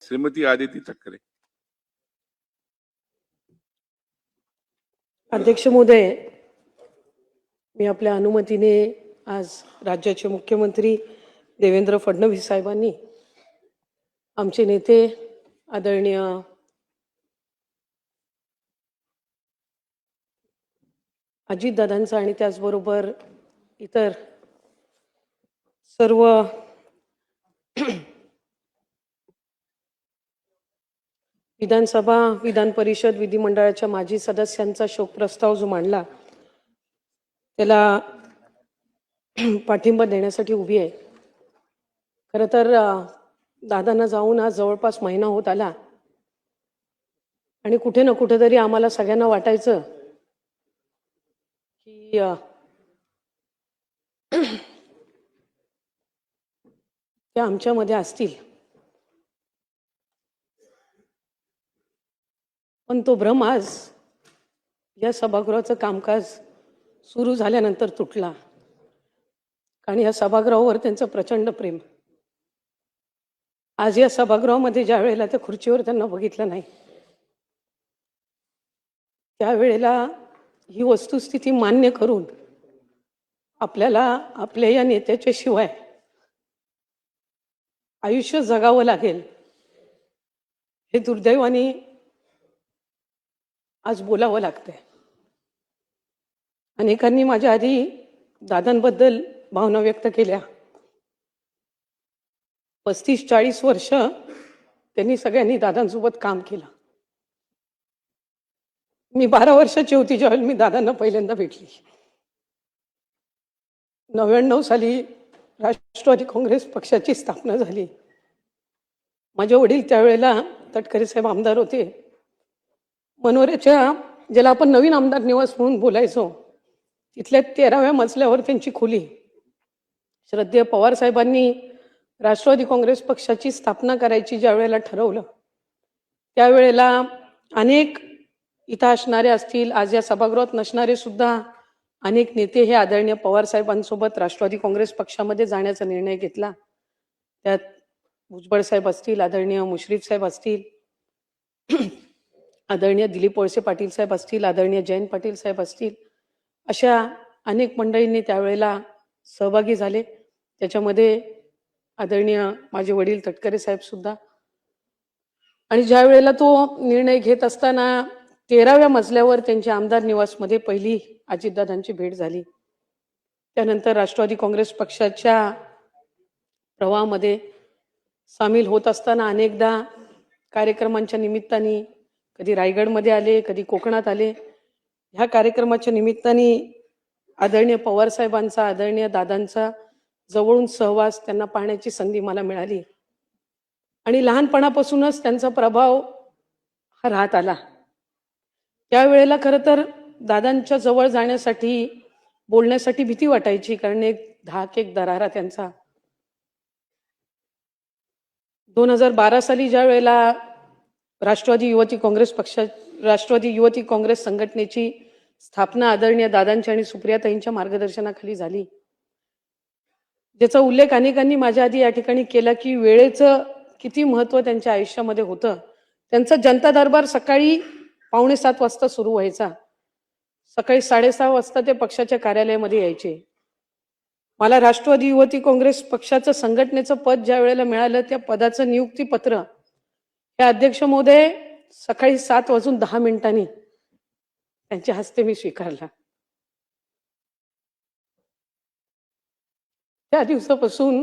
श्रीमती आदिती ठाकरे. अध्यक्ष महोदय, मी आपल्या अनुमतीने आज राज्याचे मुख्यमंत्री देवेंद्र फडणवीस साहेबांनी आमचे नेते आदरणीय अजितदादांचा आणि त्याचबरोबर इतर सर्व विधानसभा, विधान परिषद, विधिमंडळाच्या माजी सदस्यांचा शोक प्रस्ताव जो मांडला त्याला पाठिंबा देण्यासाठी उभी आहे. खरं तर दादांना जाऊन आज जवळपास महिना होत आला आणि कुठे ना कुठेतरी आम्हाला सगळ्यांना वाटायचं की ते आमच्यामध्ये असतील, पण तो भ्रम आज या सभागृहाचं कामकाज सुरू झाल्यानंतर तुटला. कारण या सभागृहावर त्यांचं प्रचंड प्रेम. आज या सभागृहामध्ये ज्या वेळेला त्या खुर्चीवर त्यांना बघितलं नाही त्यावेळेला ही वस्तुस्थिती मान्य करून आपल्याला आपल्या या नेत्याच्या शिवाय आयुष्य जगावं लागेल हे दुर्दैवाने आज बोलावं लागतंय. अनेकांनी माझ्या आधी दादांबद्दल भावना व्यक्त केल्या. 35-40 वर्ष त्यांनी सगळ्यांनी दादांसोबत काम केलं. मी 12 वर्षाची होती ज्यावेळेला मी दादांना पहिल्यांदा भेटली. 99 साली राष्ट्रवादी काँग्रेस पक्षाची स्थापना झाली. माझे वडील त्यावेळेला तटकरे साहेब आमदार होते. मनोऱ्याच्या ज्याला आपण नवीन आमदार निवास म्हणून बोलायचो तिथल्या 13व्या मजल्यावर त्यांची खोली. श्रद्धेय पवार साहेबांनी राष्ट्रवादी काँग्रेस पक्षाची स्थापना करायची ज्या वेळेला ठरवलं त्यावेळेला अनेक इथं असणारे असतील, आज या सभागृहात नसणारे सुद्धा अनेक नेते हे आदरणीय पवार साहेबांसोबत राष्ट्रवादी काँग्रेस पक्षामध्ये जाण्याचा निर्णय घेतला. त्यात भुजबळ साहेब असतील, आदरणीय मुश्रीफ साहेब असतील, आदरणीय दिलीप वळसे पाटील साहेब असतील, आदरणीय जयंत पाटील साहेब असतील, अशा अनेक मंडळींनी त्यावेळेला सहभागी झाले. त्याच्यामध्ये आदरणीय माझे वडील तटकरे साहेब सुद्धा. आणि ज्या वेळेला तो निर्णय घेत असताना 13व्या मजल्यावर त्यांच्या आमदार निवासमध्ये पहिली अजितदादांची भेट झाली. त्यानंतर राष्ट्रवादी काँग्रेस पक्षाच्या प्रवाहामध्ये सामील होत असताना अनेकदा कार्यक्रमांच्या निमित्ताने कधी रायगडमध्ये आले, कधी कोकणात आले. ह्या कार्यक्रमाच्या निमित्ताने आदरणीय पवार साहेबांचा, आदरणीय दादांचा जवळून सहवास त्यांना पाहण्याची संधी मला मिळाली आणि लहानपणापासूनच त्यांचा प्रभाव हा राहत आला. त्यावेळेला खरं तर दादांच्या जवळ जाण्यासाठी, बोलण्यासाठी भीती वाटायची, कारण एक धाक, एक दरारा त्यांचा. 2012 साली ज्या वेळेला राष्ट्रवादी युवती काँग्रेस संघटनेची स्थापना आदरणीय दादांच्या आणि सुप्रियाताईंच्या मार्गदर्शनाखाली झाली, ज्याचा उल्लेख अनेकांनी माझ्या आधी या ठिकाणी केला की वेळेचं किती महत्त्व त्यांच्या आयुष्यामध्ये होतं. त्यांचा जनता दरबार सकाळी 6:45 वाजता सुरू व्हायचा. सकाळी 6:30 वाजता ते पक्षाच्या कार्यालयामध्ये यायचे. मला राष्ट्रवादी युवती काँग्रेस पक्षाचं संघटनेचं पद ज्या वेळेला मिळालं त्या पदाचं नियुक्तीपत्र हे अध्यक्ष महोदय सकाळी 7:10 त्यांच्या हस्ते मी स्वीकारला. त्या दिवसापासून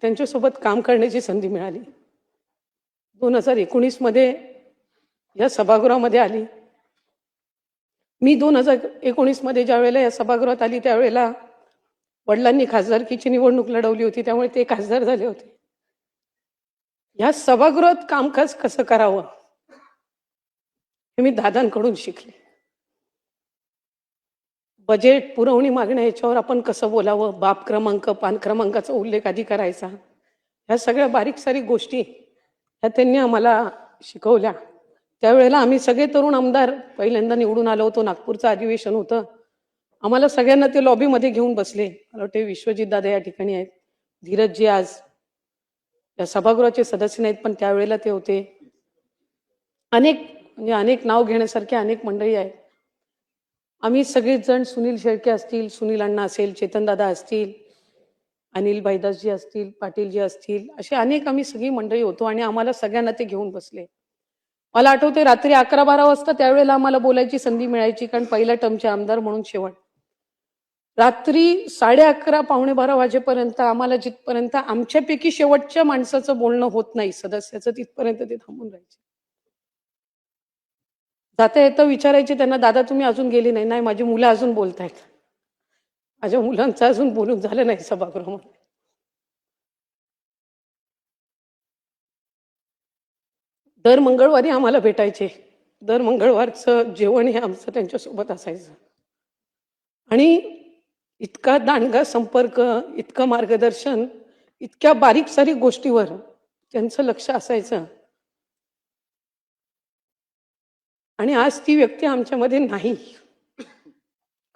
त्यांच्यासोबत काम करण्याची संधी मिळाली. 2019 मध्ये या सभागृहामध्ये आली. मी 2019 मध्ये ज्या वेळेला या सभागृहात आली त्यावेळेला वडिलांनी खासदारकीची निवडणूक लढवली होती, त्यामुळे ते खासदार झाले होते. या सभागृहात कामकाज कसं करावं हे मी दादांकडून शिकले. बजेट, पुरवणी मागण्या याच्यावर आपण कसं बोलावं, बाप क्रमांक, पान क्रमांकाचा उल्लेख आधी करायचा, ह्या सगळ्या बारीक सारीक गोष्टी ह्या त्यांनी आम्हाला शिकवल्या. त्यावेळेला आम्ही सगळे तरुण आमदार पहिल्यांदा निवडून आलो होतो. नागपूरचं अधिवेशन होतं. आम्हाला सगळ्यांना ते लॉबीमध्ये घेऊन बसले. मला वाटते विश्वजित दादा या ठिकाणी आहेत, धीरजजी आज या सभागृहाचे सदस्य नाहीत, पण त्यावेळेला ते होते. अनेक नाव घेण्यासारखे अनेक मंडळी आहेत. आम्ही सगळेच जण, सुनील शेळके असतील, सुनील अण्णा असेल, चेतनदादा असतील, अनिल भाईदासजी असतील, पाटीलजी असतील, असे अनेक आम्ही सगळी मंडळी होतो आणि आम्हाला सगळ्यांना ते घेऊन बसले. मला आठवते रात्री 11-12 वाजता त्यावेळेला आम्हाला बोलायची संधी मिळायची, कारण पहिल्या टर्मचे आमदार म्हणून शेवट. रात्री 11:30 पावणे-12 वाजेपर्यंत आम्हाला जिथपर्यंत आमच्यापैकी शेवटच्या माणसाचं बोलणं होत नाही सदस्याचं, तिथपर्यंत ते थांबून राहायचे. जाता येतं विचारायचे त्यांना, दादा तुम्ही अजून गेली नाही? नाही, माझी मुलं अजून बोलतायत. माझ्या मुलांचं अजून बोलून झालं नाही सभागृहामध्ये. दर मंगळवारी आम्हाला भेटायचे. दर मंगळवारचं जेवण हे आमचं त्यांच्यासोबत असायचं. आणि इतका दांडगा संपर्क, इतकं मार्गदर्शन, इतक्या बारीक सारीक गोष्टीवर त्यांचं लक्ष असायचं. आणि आज ती व्यक्ती आमच्यामध्ये नाही.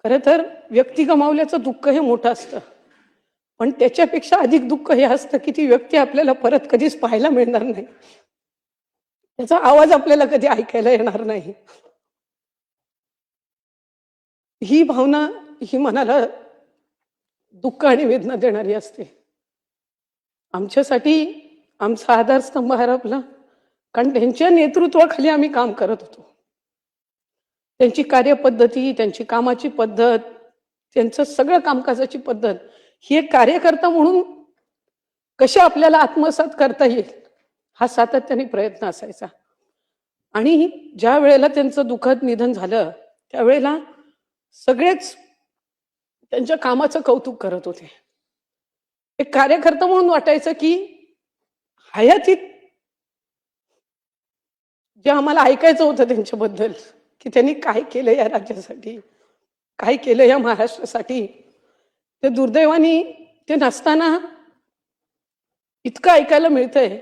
खरं तर व्यक्ती गमावल्याचं दुःख हे मोठं असतं, पण त्याच्यापेक्षा अधिक दुःख हे असतं की ती व्यक्ती आपल्याला परत कधीच पाहायला मिळणार नाही, त्याचा आवाज आपल्याला कधी ऐकायला येणार नाही. ही भावना ही मनाला दुःख आणि वेदना देणारी असते. आमच्यासाठी आमचा आधारस्तंभ हरपला, कारण त्यांच्या नेतृत्वाखाली आम्ही काम करत होतो. त्यांची कार्यपद्धती, त्यांची कामाची पद्धत, त्यांचं सगळं कामकाजाची पद्धत ही एक कार्यकर्ता म्हणून कशी आपल्याला आत्मसात करता येईल हा सातत्याने प्रयत्न असायचा. आणि ज्या वेळेला त्यांचं दुःखद निधन झालं त्यावेळेला सगळेच त्यांच्या कामाचं कौतुक करत होते. एक कार्यकर्ता म्हणून वाटायचं की हयातीत जे आम्हाला ऐकायचं होतं त्यांच्याबद्दल की त्यांनी काय केलं या राज्यासाठी, काय केलं या महाराष्ट्रासाठी, ते दुर्दैवाने ते नसताना इतकं ऐकायला मिळतंय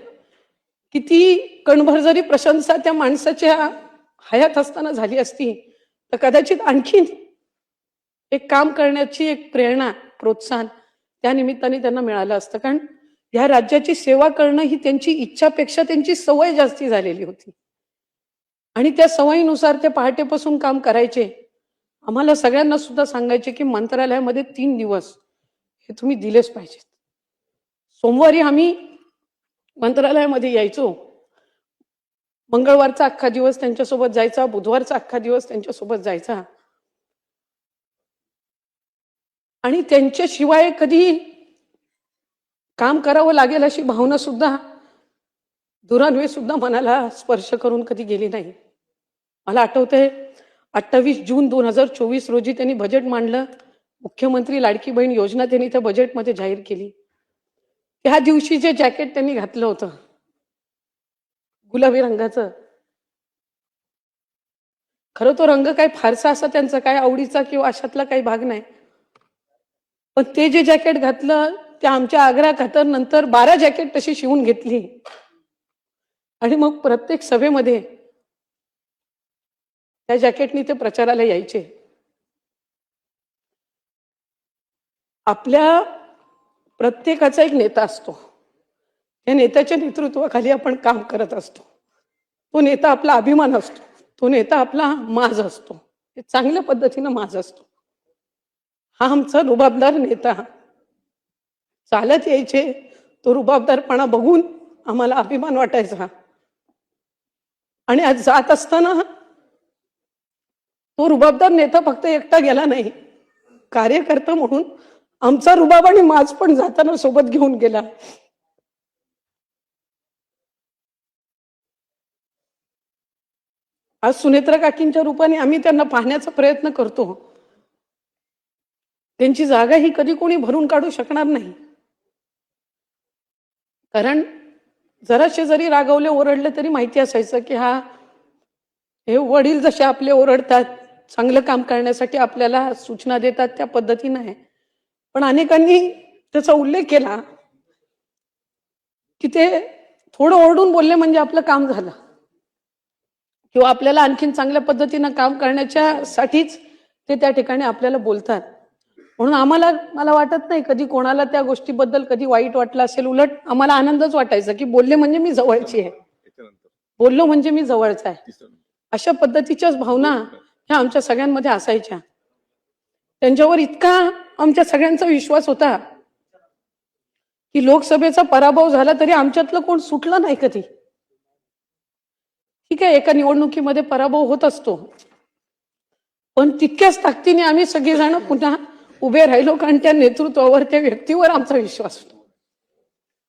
की ती कणभर जरी प्रशंसा त्या माणसाच्या हयात असताना झाली असती तर कदाचित आणखी एक काम करण्याची एक प्रेरणा, प्रोत्साहन त्या निमित्ताने त्यांना मिळालं असतं. कारण या राज्याची सेवा करणं ही त्यांची इच्छापेक्षा त्यांची सवय जास्ती झालेली होती आणि त्या सवयीनुसार ते पहाटेपासून काम करायचे. आम्हाला सगळ्यांना सुद्धा सांगायचे की मंत्रालयामध्ये 3 दिवस हे तुम्ही दिलेच पाहिजेत. सोमवारी आम्ही मंत्रालयामध्ये यायचो, मंगळवारचा अख्खा दिवस त्यांच्यासोबत जायचा, बुधवारचा अख्खा दिवस त्यांच्यासोबत जायचा. आणि त्यांच्याशिवाय कधी काम करावं लागेल अशी भावना सुद्धा दुरान्वे सुद्धा मनाला स्पर्श करून कधी गेली नाही. मला आठवतंय 28 जून 2024 रोजी त्यांनी बजेट मांडलं. मुख्यमंत्री लाडकी बहीण योजना त्यांनी त्या बजेटमध्ये जाहीर केली. त्या दिवशी जे जॅकेट त्यांनी घातलं होतं गुलाबी रंगाचं, खरं तो रंग काय फारसा असा त्यांचा काय आवडीचा किंवा अशातला काही भाग नाही, पण ते जे जॅकेट घातलं त्या आमच्या आग्रा खात्यानंतर 12 जॅकेट तशी शिवून घेतली आणि मग प्रत्येक सभेमध्ये त्या जॅकेटनी ते प्रचाराला यायचे. आपल्या प्रत्येकाचा एक नेता असतो, त्या नेत्याच्या नेतृत्वाखाली आपण काम करत असतो. तो नेता आपला अभिमान असतो, तो नेता आपला माज असतो, हे चांगल्या पद्धतीनं माज असतो. हा आमचा रुबाबदार नेता चालत यायचे, तो रुबाबदारपणा बघून आम्हाला अभिमान वाटायचा. आणि आज जात असताना तो रुबाबदार नेता फक्त एकटा गेला नाही, कार्यकर्ता म्हणून आमचा रुबाब आणि माज पण जाताना सोबत घेऊन गेला. आज सुनेत्रा काकींच्या रूपाने आम्ही त्यांना पाहण्याचा प्रयत्न करतो. त्यांची जागा ही कधी कोणी भरून काढू शकणार नाही, कारण जराशे जरी रागवले ओरडले तरी माहिती असायचं की हे वडील जसे आपले ओरडतात, चांगलं काम करण्यासाठी आपल्याला सूचना देतात त्या पद्धतीनं आहे. पण अनेकांनी त्याचा उल्लेख केला की ते थोडं ओरडून बोलले म्हणजे आपलं काम झालं, किंवा आपल्याला आणखीन चांगल्या पद्धतीनं काम करण्याच्या साठीच ते त्या ठिकाणी आपल्याला बोलतात. म्हणून आम्हाला मला वाटत नाही कधी कोणाला त्या गोष्टीबद्दल कधी वाईट वाटलं असेल. उलट आम्हाला आनंदच वाटायचा की बोलले म्हणजे मी जवळची आहे, बोललो म्हणजे मी जवळचा आहे. अशा पद्धतीच्याच भावना ह्या आमच्या सगळ्यांमध्ये असायच्या. त्यांच्यावर इतका आमच्या सगळ्यांचा विश्वास होता की लोकसभेचा पराभव झाला तरी आमच्यातलं कोण सुटलं नाही कधी. ठीक आहे, एका निवडणुकीमध्ये पराभव होत असतो, पण तितक्याच ताकदीने आम्ही सगळेजण पुन्हा उभे राहिलो, कारण त्या नेतृत्वावर, त्या व्यक्तीवर आमचा विश्वास होता.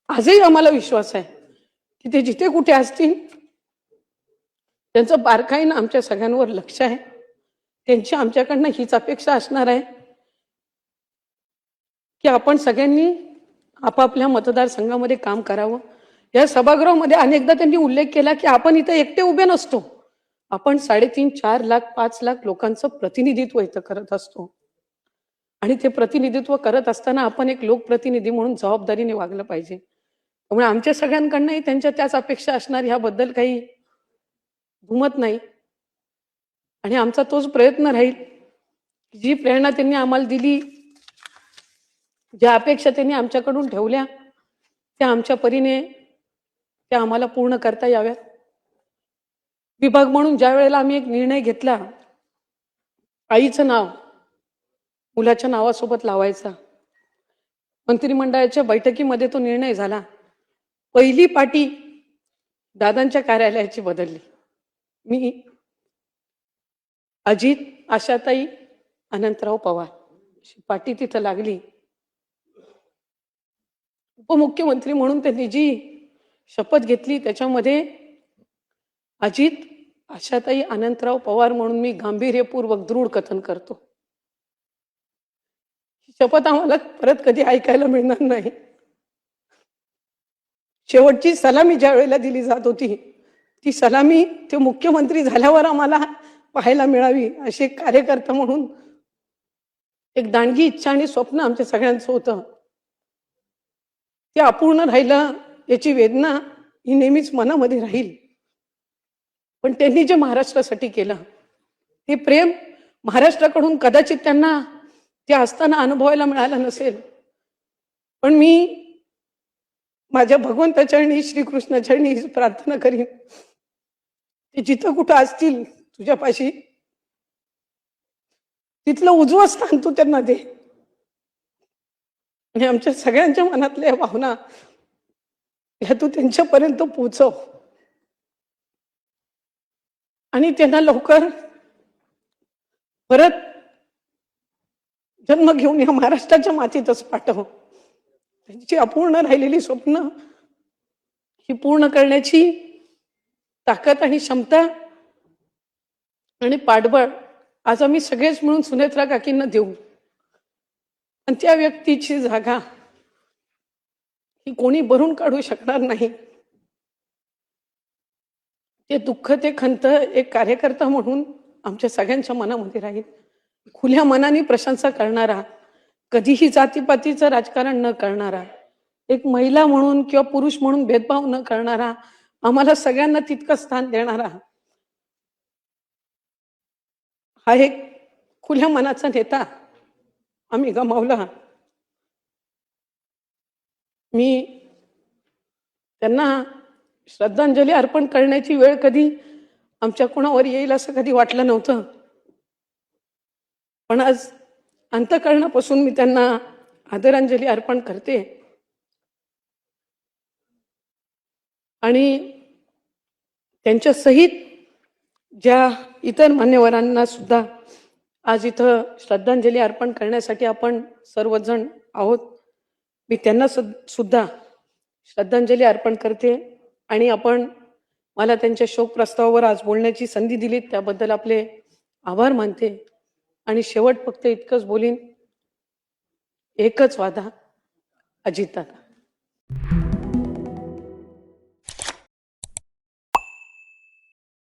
आजही आम्हाला विश्वास आहे की ते जिथे कुठे असतील त्यांचं बारकाईनं आमच्या सगळ्यांवर लक्ष आहे. त्यांची आमच्याकडनं हीच अपेक्षा असणार आहे की आपण सगळ्यांनी आपापल्या मतदारसंघामध्ये काम करावं. या सभागृहामध्ये अनेकदा त्यांनी उल्लेख केला की आपण इथं एकटे उभे नसतो, आपण 3.5, 4 लाख, 5 लाख लोकांचं प्रतिनिधित्व इथं करत असतो. आणि ते प्रतिनिधित्व करत असताना आपण एक लोकप्रतिनिधी म्हणून जबाबदारीने वागलं पाहिजे. त्यामुळे आमच्या सगळ्यांकडनंही त्यांच्या त्याच अपेक्षा असणार, ह्याबद्दल काही दुमत नाही. आणि आमचा तोच प्रयत्न राहील. जी प्रेरणा त्यांनी आम्हाला दिली, ज्या अपेक्षा त्यांनी आमच्याकडून ठेवल्या, त्या आमच्या परीने त्या आम्हाला पूर्ण करता याव्यात. विभाग म्हणून ज्या वेळेला आम्ही एक निर्णय घेतला, आईचं नाव मुलाच्या नावासोबत लावायचा, मंत्रिमंडळाच्या बैठकीमध्ये तो निर्णय झाला. पहिली पाटी दादांच्या कार्यालयाची बदलली. मी, अजित, आशाताई, अनंतराव पवार अशी पाटी तिथं लागली. उपमुख्यमंत्री म्हणून त्यांनी जी शपथ घेतली त्याच्यामध्ये अजित, आशाताई, अनंतराव पवार म्हणून मी गांभीर्यपूर्वक दृढ कथन करतो. ही शपथ आम्हाला परत कधी ऐकायला मिळणार नाही. शेवटची सलामी ज्या वेळेला दिली जात होती, ती सलामी ते मुख्यमंत्री झाल्यावर आम्हाला पाहायला मिळावी, असे एक कार्यकर्ता म्हणून एक दांडगी इच्छा आणि स्वप्न आमच्या सगळ्यांचं होतं. ते अपूर्ण राहिलं याची वेदना ही नेहमीच मनामध्ये राहील. पण त्यांनी जे महाराष्ट्रासाठी केलं, हे प्रेम महाराष्ट्राकडून कदाचित त्यांना ते असताना अनुभवायला मिळालं नसेल. पण मी माझ्या भगवंताचरणी, श्रीकृष्णाचरणी प्रार्थना करीन, ते जिथं कुठं असतील तुझ्यापाशी, तिथलं उजवं स्थान तू त्यांना दे. आणि आमच्या सगळ्यांच्या मनातल्या भावना ह्या तू त्यांच्यापर्यंत पोहोचव आणि त्यांना लवकर परत जन्म घेऊन या महाराष्ट्राच्या मातीतच पाठव. त्यांची अपूर्ण राहिलेली स्वप्न ही पूर्ण करण्याची ताकद आणि क्षमता आणि पाठबळ आज आम्ही सगळेच मिळून सुनेत्रा काकींना देऊ. आणि त्या व्यक्तीची जागा ही कोणी भरून काढू शकणार नाही. ते दुःख, ते खंत एक कार्यकर्ता म्हणून आमच्या सगळ्यांच्या मनामध्ये राहील. खुल्या मनाने प्रशंसा करणारा, कधीही जातीपातीचं राजकारण न करणारा, एक महिला म्हणून किंवा पुरुष म्हणून भेदभाव न करणारा, आम्हाला सगळ्यांना तितकं स्थान देणारा हा एक खुल्या मनाचा नेता आम्ही गमावला. मी त्यांना श्रद्धांजली अर्पण करण्याची वेळ कधी आमच्या कोणावर येईल असं कधी वाटलं नव्हतं. पण आज अंतःकरणापासून मी त्यांना आदरांजली अर्पण करते. आणि त्यांच्या सहित ज्या इतर मान्यवरांना सुद्धा आज इथं श्रद्धांजली अर्पण करण्यासाठी आपण सर्वजण आहोत, मी त्यांना सुद्धा श्रद्धांजली अर्पण करते. आणि आपण मला त्यांच्या शोक प्रस्तावावर आज बोलण्याची संधी दिली त्याबद्दल आपले आभार मानते. आणि शेवट फक्त इतकंच बोलीन, एकच वादा, अजितदादा.